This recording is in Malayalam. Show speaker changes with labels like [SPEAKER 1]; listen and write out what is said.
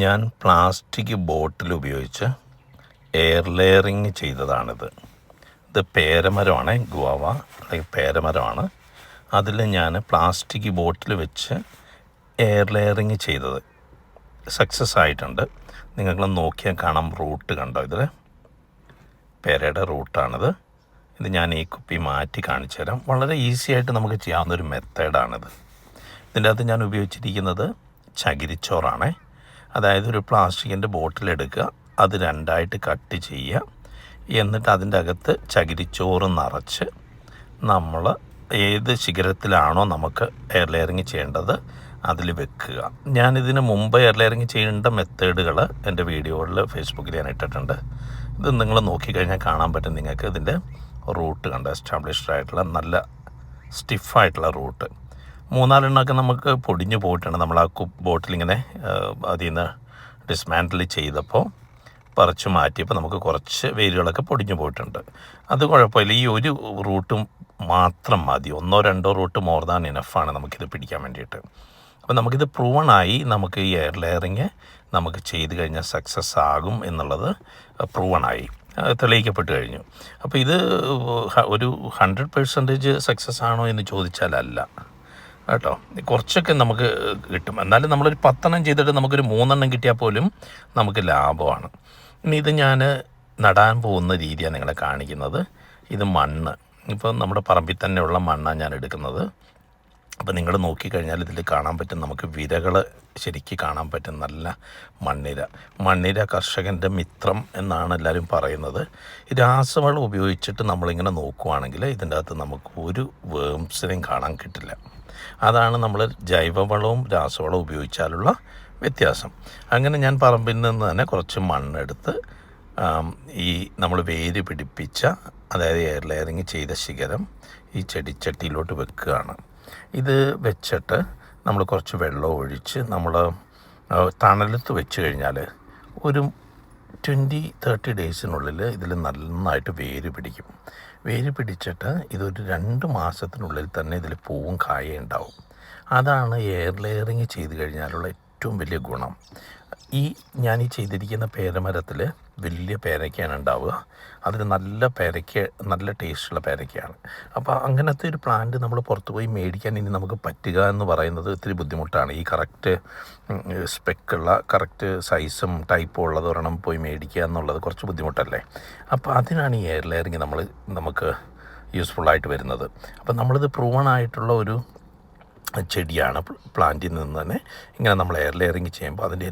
[SPEAKER 1] ഞാൻ പ്ലാസ്റ്റിക് ബോട്ടിൽ ഉപയോഗിച്ച് എയർ ലെയറിങ് ചെയ്തതാണിത്. ഇത് പേരമരമാണ്, ഗുവാവ അല്ലെങ്കിൽ പേരമരമാണ്. അതിൽ ഞാൻ പ്ലാസ്റ്റിക് ബോട്ടിൽ വെച്ച് എയർ ലെയറിങ് ചെയ്തത് സക്സസ് ആയിട്ടുണ്ട്. നിങ്ങളൊന്ന് നോക്കിയാൽ കാണാം, റൂട്ട് കണ്ടോ? ഇതിൽ പേരയുടെ റൂട്ടാണിത്. ഇത് ഞാൻ ഈ കുപ്പി മാറ്റി കാണിച്ചു തരാം. വളരെ ഈസി ആയിട്ട് നമുക്ക് ചെയ്യാവുന്നൊരു മെത്തേഡാണിത്. ഇതിൻ്റെ അകത്ത് ഞാൻ ഉപയോഗിച്ചിരിക്കുന്നത് ചകിരിച്ചോറാണ്. അതായത് ഒരു പ്ലാസ്റ്റിക്കിൻ്റെ ബോട്ടിലെടുക്കുക, അത് രണ്ടായിട്ട് കട്ട് ചെയ്യുക, എന്നിട്ട് അതിൻ്റെ അകത്ത് ചകിരിച്ചോറ് നിറച്ച് നമ്മൾ ഏത് ശിഖരത്തിലാണോ നമുക്ക് എയർ ലെയറിങ് ചെയ്യേണ്ടത് അതിൽ വെക്കുക. ഞാനിതിന് മുമ്പ് എയർ ലെയറിങ് ചെയ്യേണ്ട മെത്തേഡുകൾ എൻ്റെ വീഡിയോകളിൽ ഫേസ്ബുക്കിൽ ഞാൻ ഇട്ടിട്ടുണ്ട്. ഇത് നിങ്ങൾ നോക്കിക്കഴിഞ്ഞാൽ കാണാൻ പറ്റും നിങ്ങൾക്ക്. ഇതിൻ്റെ റൂട്ട് കണ്ട് എസ്റ്റാബ്ലിഷ്ഡ് ആയിട്ടുള്ള നല്ല സ്റ്റിഫായിട്ടുള്ള റൂട്ട്. 3-4 നമുക്ക് പൊടിഞ്ഞു പോയിട്ടുണ്ട്. നമ്മൾ ആ ബോട്ടിലിങ്ങനെ അതിൽ നിന്ന് ഡിസ്മാൻറ്റിൽ ചെയ്തപ്പോൾ പറിച്ചു മാറ്റിയപ്പോൾ നമുക്ക് കുറച്ച് വേരുകളൊക്കെ പൊടിഞ്ഞു പോയിട്ടുണ്ട്. അത് കുഴപ്പമില്ല. ഈ ഒരു റൂട്ടും മാത്രം മതി. 1-2 റൂട്ട് മോർ ദാൻ ഇനഫാണ് നമുക്കിത് പിടിക്കാൻ വേണ്ടിയിട്ട്. അപ്പോൾ നമുക്കിത് പ്രൂവണായി. നമുക്ക് ഈ എയർ ലെയറിങ് നമുക്ക് ചെയ്ത് കഴിഞ്ഞാൽ സക്സസ് ആകും എന്നുള്ളത് പ്രൂവണായി, തെളിയിക്കപ്പെട്ട് കഴിഞ്ഞു. അപ്പോൾ ഇത് ഒരു 100% സക്സസ് ആണോ എന്ന് ചോദിച്ചാലല്ല കേട്ടോ. കുറച്ചൊക്കെ നമുക്ക് കിട്ടും. എന്നാലും നമ്മളൊരു 10 ചെയ്തിട്ട് നമുക്കൊരു 3 കിട്ടിയാൽ പോലും നമുക്ക് ലാഭമാണ്. ഇനി ഇത് ഞാൻ നടാൻ പോകുന്ന രീതിയാണ് നിങ്ങളെ കാണിക്കുന്നത്. ഇത് മണ്ണ്, ഇപ്പം നമ്മുടെ പറമ്പിൽ തന്നെയുള്ള മണ്ണാണ് ഞാൻ എടുക്കുന്നത്. അപ്പോൾ നിങ്ങൾ നോക്കിക്കഴിഞ്ഞാൽ ഇതിൽ കാണാൻ പറ്റും, നമുക്ക് വിരകൾ ശരിക്കും കാണാൻ പറ്റും. നല്ല മണ്ണിര കർഷകൻ്റെ മിത്രം എന്നാണ് എല്ലാവരും പറയുന്നത്. രാസവളം ഉപയോഗിച്ചിട്ട് നമ്മളിങ്ങനെ നോക്കുവാണെങ്കിൽ ഇതിൻ്റെ അകത്ത് നമുക്ക് ഒരു വേംസിനെയും കാണാൻ കിട്ടില്ല. അതാണ് നമ്മൾ ജൈവവളവും രാസവളവും ഉപയോഗിച്ചാലുള്ള വ്യത്യാസം. അങ്ങനെ ഞാൻ പറമ്പിൽ നിന്ന് തന്നെ കുറച്ച് മണ്ണെടുത്ത് ഈ നമ്മൾ വേര് പിടിപ്പിച്ച, അതായത് എയർ ലെയറിങ് ചെയ്ത ശിഖരം ഈ ചെടിച്ചട്ടിയിലോട്ട് വെക്കുകയാണ്. ഇത് വെച്ചിട്ട് നമ്മൾ കുറച്ച് വെള്ളം ഒഴിച്ച് നമ്മൾ തണലത്ത് വെച്ച് കഴിഞ്ഞാൽ ഒരു 20-30 ഡേയ്സിനുള്ളിൽ ഇതിൽ നന്നായിട്ട് വേര് പിടിക്കും. വേര് പിടിച്ചിട്ട് ഇതൊരു 2 മാസത്തിനുള്ളിൽ തന്നെ ഇതിൽ പൂവും കായ ഉണ്ടാവും. അതാണ് എയർ ലെയറിങ് ചെയ്ത് കഴിഞ്ഞാലുള്ള ഏറ്റവും വലിയ ഗുണം. ഞാൻ ചെയ്തിരിക്കുന്ന പേരമരത്തിൽ വലിയ പേരയ്ക്കാണ് ഉണ്ടാവുക. അതിൽ നല്ല ടേസ്റ്റുള്ള പേരയ്ക്കയാണ്. അപ്പോൾ അങ്ങനത്തെ ഒരു പ്ലാന്റ് നമ്മൾ പുറത്ത് പോയി മേടിക്കാൻ ഇനി നമുക്ക് പറ്റുക എന്ന് പറയുന്നത് ഇത്തിരി ബുദ്ധിമുട്ടാണ്. ഈ കറക്റ്റ് സ്പെക്കുള്ള കറക്റ്റ് സൈസും ടൈപ്പും ഉള്ളത് ഒരെണ്ണം പോയി മേടിക്കുക എന്നുള്ളത് കുറച്ച് ബുദ്ധിമുട്ടല്ലേ. അപ്പോൾ അതിനാണ് ഈ എയർ ലെയറിങ് നമുക്ക് യൂസ്ഫുള്ളായിട്ട് വരുന്നത്. അപ്പോൾ നമ്മളിത് പ്രൂവൺ ആയിട്ടുള്ള ഒരു ചെടിയാണ്. പ്ലാന്റിൽ നിന്ന് തന്നെ ഇങ്ങനെ നമ്മൾ എയർ ലെയറിങ് ചെയ്യുമ്പോൾ അതിൻ്റെ